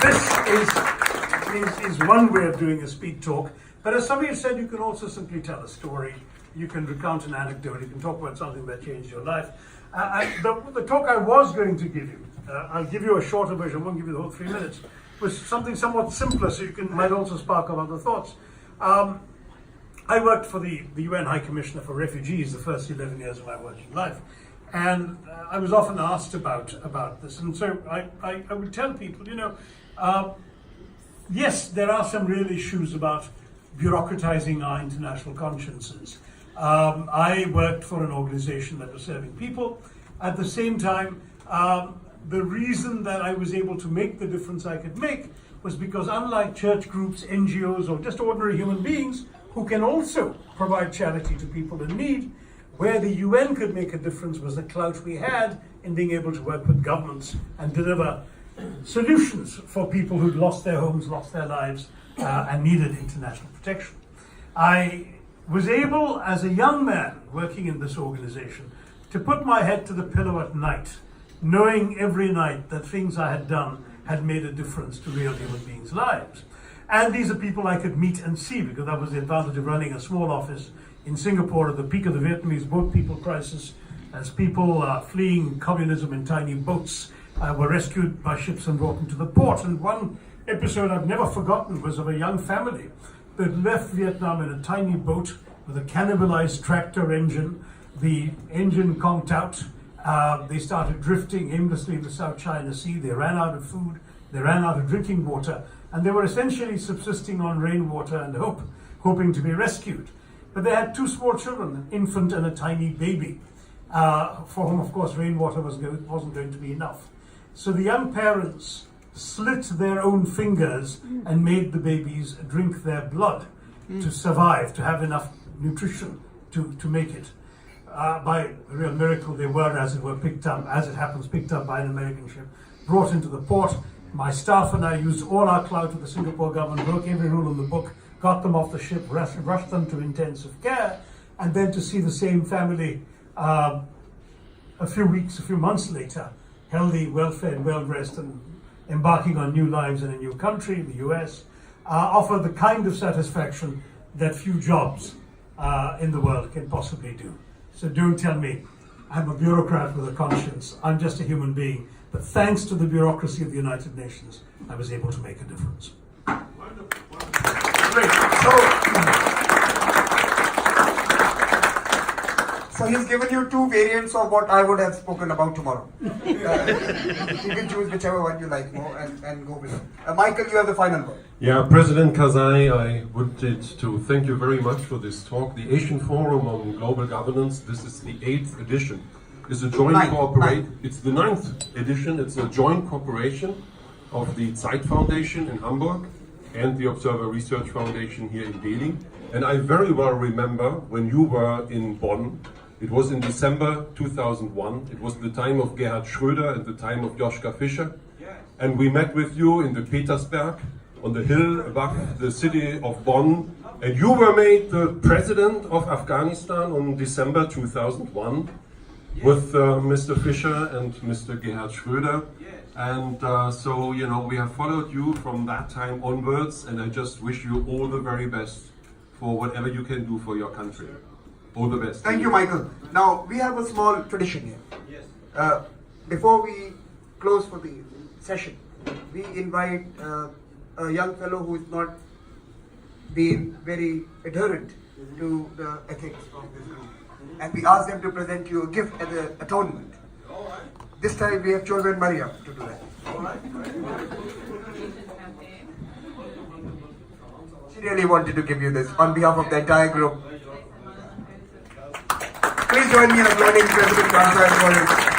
This is one way of doing a speed talk. But as somebody said, you can also simply tell a story. You can recount an anecdote. You can talk about something that changed your life. The talk I was going to give you, I'll give you a shorter version, I won't give you the whole 3 minutes, was something somewhat simpler, so you might also spark up other thoughts. I worked for the UN High Commissioner for Refugees the first 11 years of my working life. And I was often asked about this. And so I would tell people, yes, there are some real issues about bureaucratizing our international consciences. I worked for an organization that was serving people. At the same time, the reason that I was able to make the difference I could make was because, unlike church groups, NGOs, or just ordinary human beings who can also provide charity to people in need, where the UN could make a difference was the clout we had in being able to work with governments and deliver solutions for people who'd lost their homes, lost their lives, and needed international protection. I was able, as a young man working in this organization, to put my head to the pillow at night, knowing every night that things I had done had made a difference to real human beings' lives. And these are people I could meet and see, because that was the advantage of running a small office in Singapore at the peak of the Vietnamese boat people crisis, as people fleeing communism in tiny boats were rescued by ships and brought into the port. And one episode I've never forgotten was of a young family that left Vietnam in a tiny boat with a cannibalized tractor engine. The engine conked out. They started drifting aimlessly in the South China Sea. They ran out of food. They ran out of drinking water. And they were essentially subsisting on rainwater and hoping to be rescued. But they had two small children, an infant and a tiny baby, for whom, of course, rainwater wasn't going to be enough. So the young parents slit their own fingers and made the babies drink their blood to survive, to have enough nutrition to make it. By a real miracle, they were, as it happens, picked up by an American ship, brought into the port. My staff and I used all our clout with the Singapore government, broke every rule in the book, got them off the ship, rushed them to intensive care, and then to see the same family a few months later, healthy, well-fed, well-dressed, and embarking on new lives in a new country, the US, offered the kind of satisfaction that few jobs in the world can possibly do. So don't tell me I'm a bureaucrat with a conscience. I'm just a human being. But thanks to the bureaucracy of the United Nations, I was able to make a difference. Great. So he's given you two variants of what I would have spoken about tomorrow. You can choose whichever one you like more and go with it. Michael, you have the final word. Yeah, President Karzai, I wanted to thank you very much for this talk. The Asian Forum on Global Governance, this is the 8th edition. It's a joint cooperation. It's the 9th edition. It's a joint cooperation of the Zeit Foundation in Hamburg and the Observer Research Foundation here in Delhi. And I very well remember when you were in Bonn. It was in December 2001. It was the time of Gerhard Schröder and the time of Joschka Fischer. And we met with you in the Petersberg, on the hill above the city of Bonn. And you were made the president of Afghanistan on December 2001 with Mr. Fischer and Mr. Gerhard Schröder. And so, we have followed you from that time onwards. And I just wish you all the very best for whatever you can do for your country. All the best. Thank you, Michael. Now, we have a small tradition here. Yes. Before we close for the session, we invite a young fellow who is not being very adherent to the ethics of this group. And we ask them to present you a gift as an atonement. This time we have chosen Maria to do that. She really wanted to give you this on behalf of the entire group. Please join me in applauding President Karzai for his